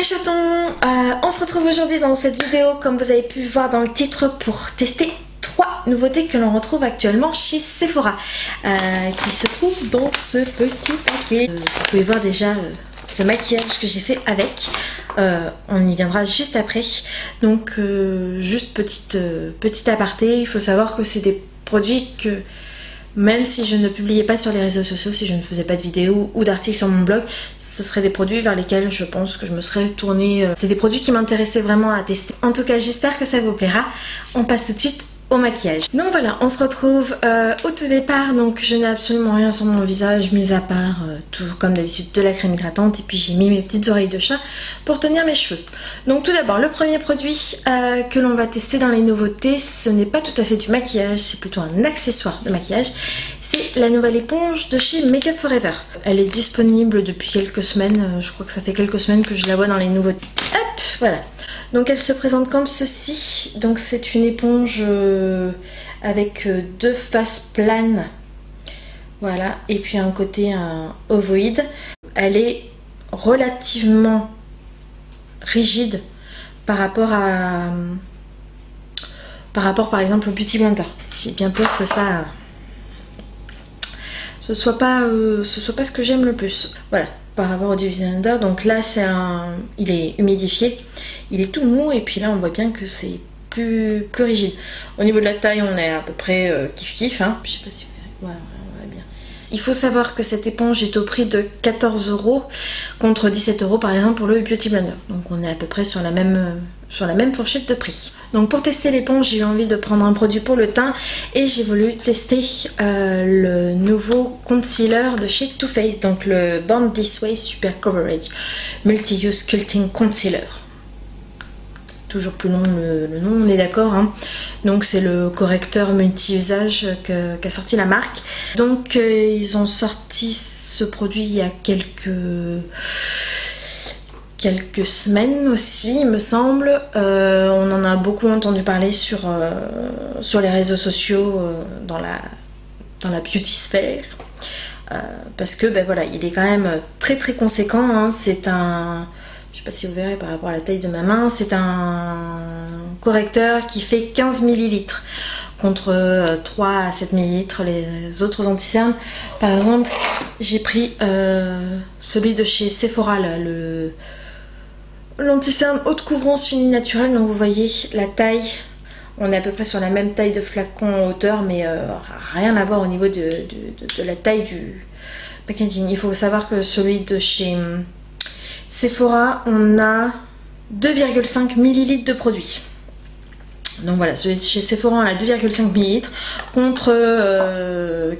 chatons, on se retrouve aujourd'hui dans cette vidéo, comme vous avez pu voir dans le titre, pour tester 3 nouveautés que l'on retrouve actuellement chez Sephora, qui se trouvent dans ce petit paquet. Vous pouvez voir déjà ce maquillage que j'ai fait avec, on y viendra juste après. Donc juste petit aparté, il faut savoir que c'est des produits que, même si je ne publiais pas sur les réseaux sociaux, si je ne faisais pas de vidéos ou d'articles sur mon blog, ce seraient des produits vers lesquels je pense que je me serais tournée. C'est des produits qui m'intéressaient vraiment à tester. En tout cas, j'espère que ça vous plaira. On passe tout de suite au maquillage. Donc voilà, on se retrouve au tout départ. Donc je n'ai absolument rien sur mon visage, mis à part toujours comme d'habitude de la crème hydratante, et puis j'ai mis mes petites oreilles de chat pour tenir mes cheveux. Donc tout d'abord, le premier produit que l'on va tester dans les nouveautés, ce n'est pas tout à fait du maquillage, c'est plutôt un accessoire de maquillage. C'est la nouvelle éponge de chez Make Up For Ever. Elle est disponible depuis quelques semaines, je crois que ça fait quelques semaines que je la vois dans les nouveautés. Hop, voilà. Donc elle se présente comme ceci. Donc c'est une éponge avec 2 faces planes. Voilà. Et puis un côté ovoïde. Elle est relativement rigide par rapport par exemple au Beauty Blender. J'ai bien peur que ça ce soit pas ce que j'aime le plus. Voilà. Par rapport au Beauty Blender. Donc là il est humidifié. Il est tout mou, et puis là on voit bien que c'est plus rigide. Au niveau de la taille, on est à peu près kiff-kiff, hein. Je sais pas si vous verrez. Ouais, on voit bien. Il faut savoir que cette éponge est au prix de 14 € contre 17 € par exemple pour le Beauty Blender. Donc on est à peu près sur la même fourchette de prix. Donc pour tester l'éponge, j'ai eu envie de prendre un produit pour le teint, et j'ai voulu tester le nouveau concealer de chez Too Faced, donc le Born This Way Super Coverage Multi-Use Sculpting Concealer. Toujours plus long le nom, on est d'accord, hein. Donc c'est le correcteur multi-usage qu'a sorti la marque. Donc ils ont sorti ce produit il y a quelques semaines aussi, il me semble. On en a beaucoup entendu parler sur les réseaux sociaux, dans la beauty sphère, parce que ben voilà, il est quand même très conséquent, hein. C'est un... Je sais pas si vous verrez par rapport à la taille de ma main, c'est un correcteur qui fait 15 ml contre 3 à 7 ml les autres anti-cernes. Par exemple, j'ai pris celui de chez Sephora, l'anti-cerne haute couvrance unie naturelle. Donc vous voyez la taille, on est à peu près sur la même taille de flacon en hauteur, mais rien à voir au niveau de la taille du packaging. Il faut savoir que celui de chez Sephora, on a 2,5 ml de produit. Donc voilà, celui de chez Sephora, on a 2,5 ml contre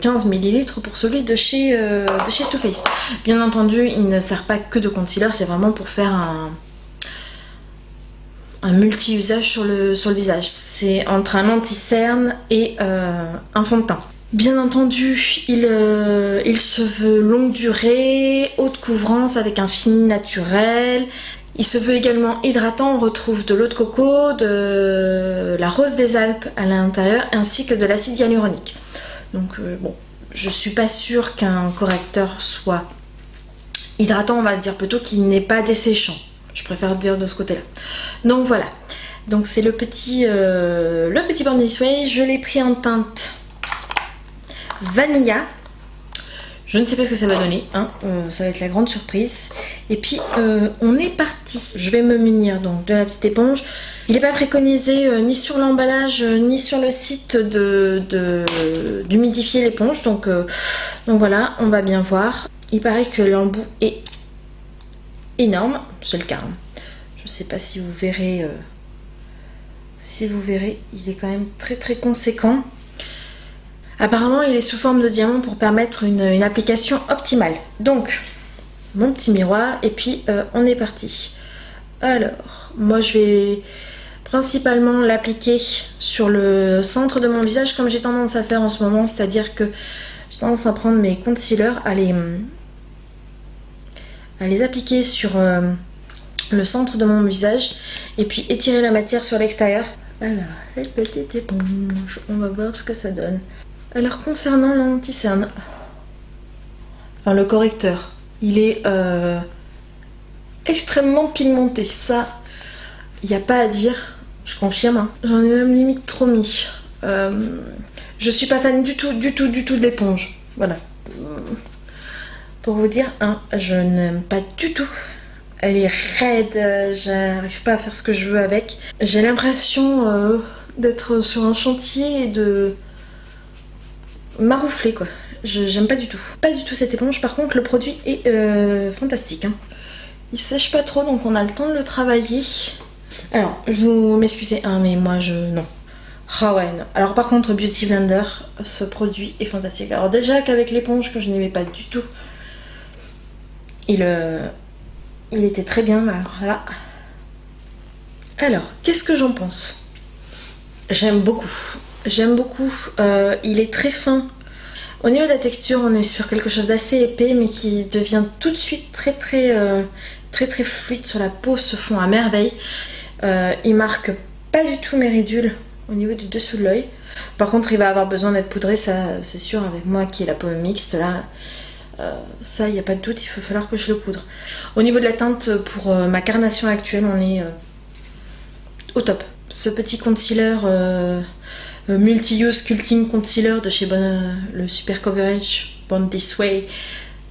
15 ml pour celui de chez Too Faced. Bien entendu, il ne sert pas que de concealer, c'est vraiment pour faire un multi-usage sur le visage. C'est entre un anti-cerne et un fond de teint. Bien entendu, il se veut longue durée, haute couvrance avec un fini naturel. Il se veut également hydratant. On retrouve de l'eau de coco, de la rose des Alpes à l'intérieur, ainsi que de l'acide hyaluronique. Donc bon, je suis pas sûre qu'un correcteur soit hydratant, on va dire plutôt qu'il n'est pas desséchant. Je préfère dire de ce côté-là. Donc voilà. Donc c'est le petit Born This Way. Je l'ai pris en teinte Vanilla. Je ne sais pas ce que ça va donner, hein. Ça va être la grande surprise. Et puis on est parti. Je vais me munir donc de la petite éponge. Il n'est pas préconisé ni sur l'emballage ni sur le site d'humidifier l'éponge. Donc voilà, on va bien voir. Il paraît que l'embout est énorme, c'est le cas, hein. Je ne sais pas si vous verrez. Il est quand même très conséquent. Apparemment, il est sous forme de diamant pour permettre une application optimale. Donc, mon petit miroir, et puis on est parti. Alors, moi je vais principalement l'appliquer sur le centre de mon visage, comme j'ai tendance à faire en ce moment, c'est-à-dire que j'ai tendance à prendre mes concealers, à les appliquer sur le centre de mon visage, et puis étirer la matière sur l'extérieur. Alors, cette petite éponge, on va voir ce que ça donne. Alors concernant l'anti-cerne, enfin le correcteur, il est extrêmement pigmenté. Ça, il n'y a pas à dire, je confirme. Hein. J'en ai même limite trop mis. Je suis pas fan du tout de l'éponge. Voilà. Pour vous dire, hein, je n'aime pas du tout. Elle est raide, j'arrive pas à faire ce que je veux avec. J'ai l'impression d'être sur un chantier et de maroufler quoi. J'aime pas du tout. Pas du tout cette éponge, par contre le produit est fantastique. Hein. Il sèche pas trop donc on a le temps de le travailler. Alors, vous m'excusez, hein, mais moi non. Ah ouais, non. Alors par contre Beauty Blender, ce produit est fantastique. Alors déjà qu'avec l'éponge que je n'aimais pas du tout, il était très bien. Alors là. Alors, qu'est-ce que j'en pense? J'aime beaucoup. J'aime beaucoup. Il est très fin. Au niveau de la texture, on est sur quelque chose d'assez épais, mais qui devient tout de suite très fluide sur la peau, se fond à merveille. Il marque pas du tout mes ridules au niveau du dessous de l'œil. Par contre, il va avoir besoin d'être poudré, ça c'est sûr, avec moi qui ai la peau mixte là. Ça, il n'y a pas de doute, il va falloir que je le poudre. Au niveau de la teinte, pour ma carnation actuelle, on est au top. Ce petit concealer multi-use sculpting concealer de chez le Super Coverage Born This Way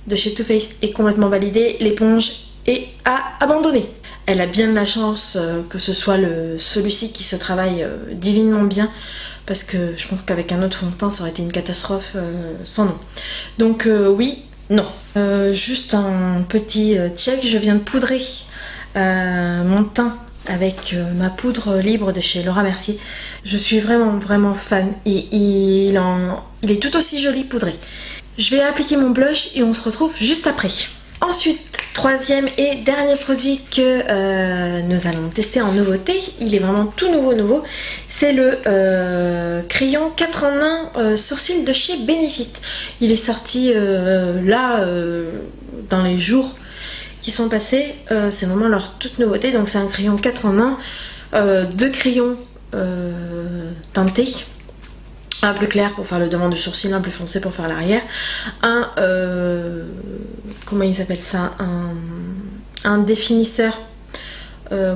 de chez Too Faced est complètement validé. L'éponge est à abandonner. Elle a bien de la chance que ce soit celui-ci qui se travaille divinement bien, parce que je pense qu'avec un autre fond de teint ça aurait été une catastrophe sans nom. Donc oui, non. Juste un petit check, je viens de poudrer mon teint avec ma poudre libre de chez Laura Mercier. Je suis vraiment fan et il est tout aussi joli poudré. Je vais appliquer mon blush et on se retrouve juste après. Ensuite, troisième et dernier produit que nous allons tester en nouveauté, il est vraiment tout nouveau, c'est le crayon 4 en 1 sourcil de chez Benefit. Il est sorti là dans les jours qui sont passés, c'est vraiment leur toute nouveauté. Donc c'est un crayon 4 en 1, deux crayons teintés. Un plus clair pour faire le devant du sourcil, un plus foncé pour faire l'arrière, un comment il s'appelle ça, un définisseur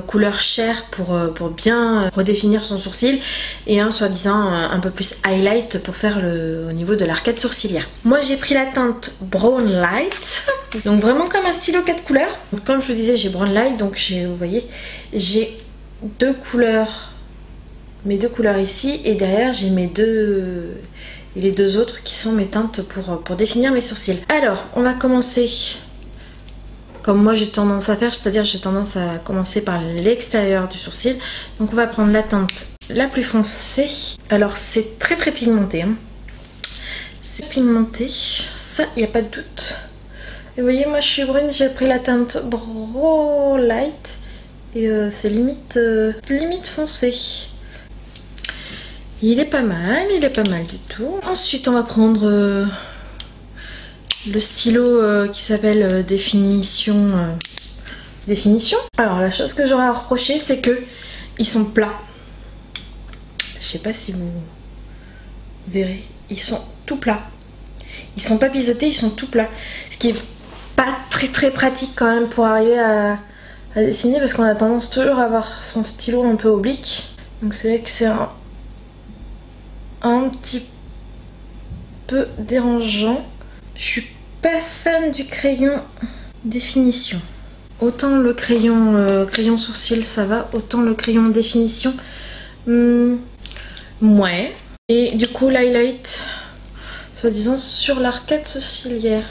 couleur chair pour bien redéfinir son sourcil, et un soi-disant un peu plus highlight pour faire au niveau de l'arcade sourcilière. Moi j'ai pris la teinte Brown Light, donc vraiment comme un stylo 4 couleurs. Donc, comme je vous disais, j'ai Brown Light, donc vous voyez j'ai deux couleurs, mes deux couleurs ici, et derrière j'ai les deux autres qui sont mes teintes pour définir mes sourcils. Alors on va commencer comme moi j'ai tendance à faire, c'est-à-dire j'ai tendance à commencer par l'extérieur du sourcil. Donc on va prendre la teinte la plus foncée. Alors c'est très pigmenté, hein. C'est pigmenté, ça il n'y a pas de doute. Et vous voyez, moi je suis brune, j'ai pris la teinte Brown Light et c'est limite foncé. Il est pas mal du tout. Ensuite on va prendre le stylo qui s'appelle Définition. Alors la chose que j'aurais à reprocher, c'est que ils sont plats. Je sais pas si vous verrez, ils sont tout plats. Ils sont pas biseautés, ils sont tout plats. Ce qui est pas très pratique quand même pour arriver à dessiner, parce qu'on a tendance toujours à avoir son stylo un peu oblique. Donc c'est vrai que c'est un petit peu dérangeant. Je suis pas fan du crayon définition. Autant le crayon sourcil ça va, autant le crayon définition ouais. Et du coup l'highlight soi-disant sur l'arcade sourcilière,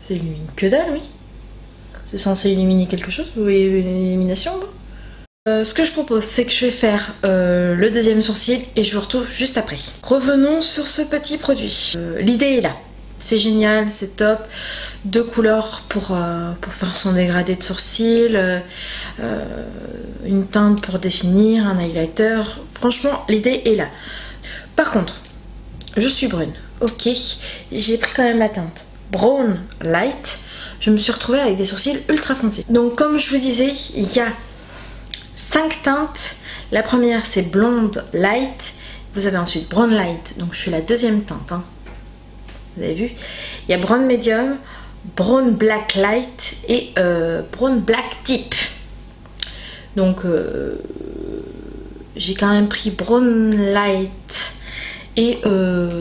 ça illumine que dalle, oui. C'est censé illuminer quelque chose, vous voyez l'illumination bon. Ce que je propose, c'est que je vais faire le deuxième sourcil et je vous retrouve juste après. Revenons sur ce petit produit. L'idée est là. C'est génial, c'est top. Deux couleurs pour faire son dégradé de sourcil, une teinte pour définir, un highlighter. Franchement, l'idée est là. Par contre, je suis brune. Ok, j'ai pris quand même la teinte Brown Light. Je me suis retrouvée avec des sourcils ultra foncés. Donc comme je vous disais, il y a 5 teintes. La première c'est Blonde Light. Vous avez ensuite Brown Light, donc je suis la deuxième teinte, hein. Vous avez vu, il y a Brown Medium, Brown Black Light et Brown Black Deep. Donc j'ai quand même pris Brown Light et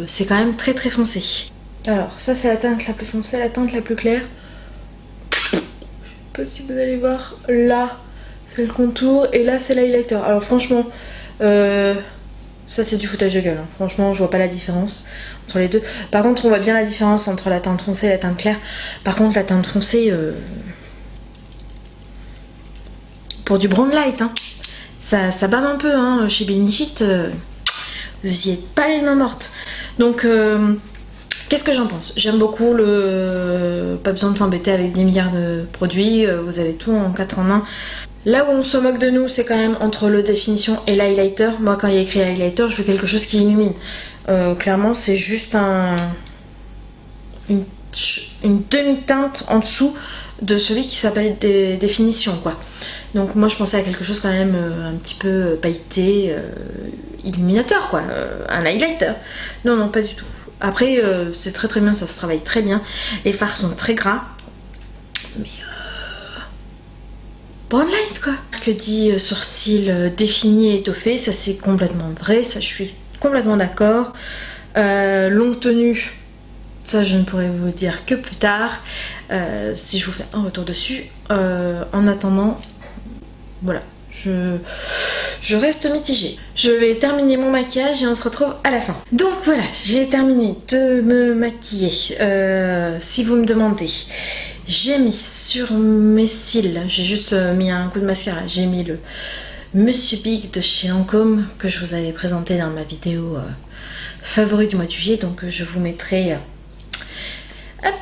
c'est quand même très très foncé. Alors ça c'est la teinte la plus foncée, la teinte la plus claire. Je sais pas si vous allez voir, là c'est le contour et là c'est l'highlighter. Alors franchement ça c'est du foutage de gueule, hein. Franchement je vois pas la différence entre les deux. Par contre on voit bien la différence entre la teinte foncée et la teinte claire. Par contre la teinte foncée pour du brown light hein, ça bave un peu hein. Chez Benefit vous y êtes pas les mains mortes. Donc qu'est-ce que j'en pense? J'aime beaucoup le pas besoin de s'embêter avec des milliards de produits, vous avez tout en 4 en 1. Là où on se moque de nous, c'est quand même entre le définition et l'highlighter. Moi, quand il y a écrit highlighter, je veux quelque chose qui illumine. Clairement, c'est juste une demi-teinte en dessous de celui qui s'appelle des définitions, quoi. Donc moi, je pensais à quelque chose quand même un petit peu pailleté, illuminateur, quoi. Un highlighter. Non, non, pas du tout. Après, c'est très très bien, ça se travaille très bien. Les fards sont très gras. Mais brown light quoi. Que dit sourcil défini et étoffé, ça c'est complètement vrai, ça je suis complètement d'accord. Longue tenue, ça je ne pourrais vous dire que plus tard, si je vous fais un retour dessus. En attendant, voilà, je reste mitigée. Je vais terminer mon maquillage et on se retrouve à la fin. Donc voilà, j'ai terminé de me maquiller. Si vous me demandez, j'ai mis sur mes cils, j'ai juste mis un coup de mascara, j'ai mis le Monsieur Big de chez Lancôme que je vous avais présenté dans ma vidéo favori du mois de juillet. Donc je vous mettrai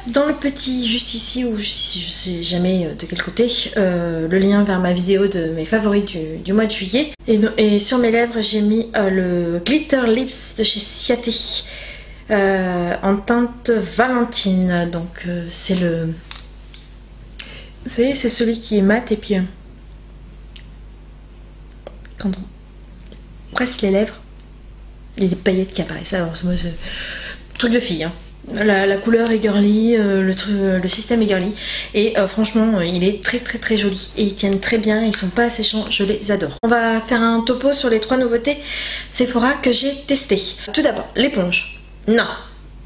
dans le petit juste ici, ou je sais jamais de quel côté, le lien vers ma vidéo de mes favoris du mois de juillet. Et sur mes lèvres j'ai mis le Glitter Lips de chez Ciaté en teinte Valentine. Donc c'est le... Vous savez, c'est celui qui est mat et puis quand on presse les lèvres, il y a des paillettes qui apparaissent. Alors c'est truc de fille, hein. La couleur est girly, le système est girly et franchement il est très très très joli et ils tiennent très bien, ils sont pas asséchants, je les adore. On va faire un topo sur les 3 nouveautés Sephora que j'ai testées. Tout d'abord, l'éponge. Non,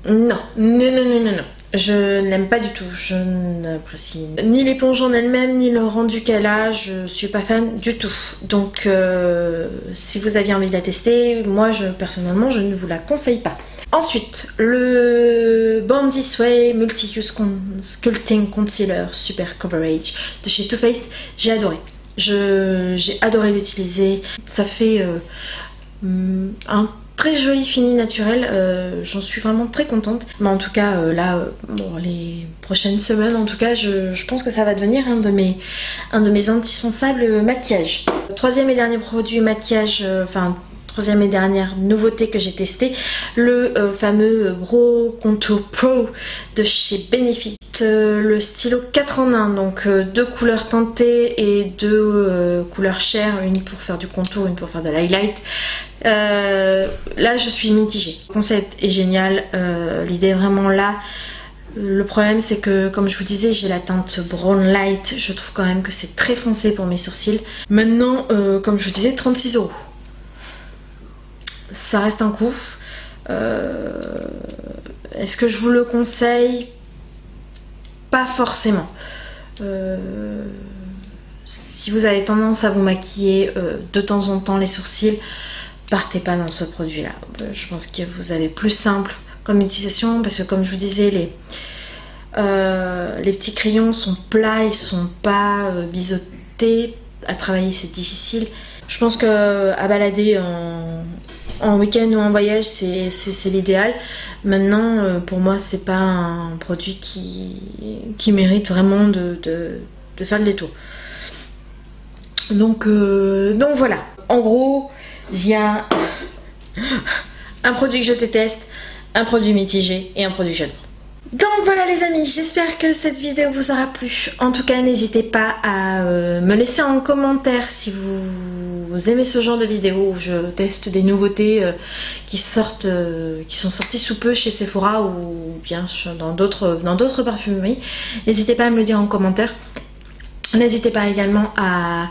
non, non, non, non, non, non. Je n'aime pas du tout, je n'apprécie ni l'éponge en elle-même, ni le rendu qu'elle a, je suis pas fan du tout. Donc si vous aviez envie de la tester, moi personnellement je ne vous la conseille pas. Ensuite, le Born This Way Multi-Use Sculpting Concealer Super Coverage de chez Too Faced, j'ai adoré. J'ai adoré l'utiliser, ça fait un très joli fini naturel, j'en suis vraiment très contente. Mais en tout cas là, bon, les prochaines semaines en tout cas, je pense que ça va devenir un de mes indispensables maquillages. Troisième et dernier produit maquillage, troisième et dernière nouveauté que j'ai testé, le fameux Brow Contour Pro de chez Benefit, le stylo 4 en 1, donc 2 couleurs teintées et 2 couleurs chair, une pour faire du contour, une pour faire de l'highlight. Là je suis mitigée, le concept est génial, l'idée est vraiment là. Le problème c'est que comme je vous disais, j'ai la teinte brown light, je trouve quand même que c'est très foncé pour mes sourcils. Maintenant comme je vous disais, 36 €. Ça reste un coup. Est-ce que je vous le conseille? Pas forcément. Si vous avez tendance à vous maquiller de temps en temps les sourcils, partez pas dans ce produit là. Je pense que vous avez plus simple comme utilisation, parce que comme je vous disais, les petits crayons sont plats, ils sont pas biseautés. À travailler c'est difficile. Je pense que à balader en week-end ou en voyage c'est l'idéal. Maintenant pour moi c'est pas un produit qui mérite vraiment de faire le détour. Donc voilà, en gros il y a un produit que je déteste, un produit mitigé et un produit que j'adore. Donc voilà les amis, j'espère que cette vidéo vous aura plu. En tout cas n'hésitez pas à me laisser en commentaire si vous vous aimez ce genre de vidéos où je teste des nouveautés qui sont sorties sous peu chez Sephora ou bien dans d'autres parfumeries, n'hésitez pas à me le dire en commentaire. N'hésitez pas également à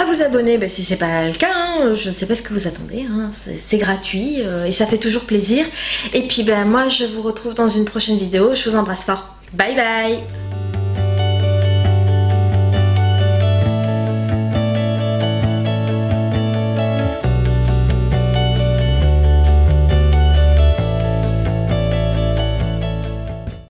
vous abonner si c'est pas le cas, hein. Je ne sais pas ce que vous attendez, hein. C'est gratuit et ça fait toujours plaisir. Et puis moi je vous retrouve dans une prochaine vidéo, je vous embrasse fort, bye bye.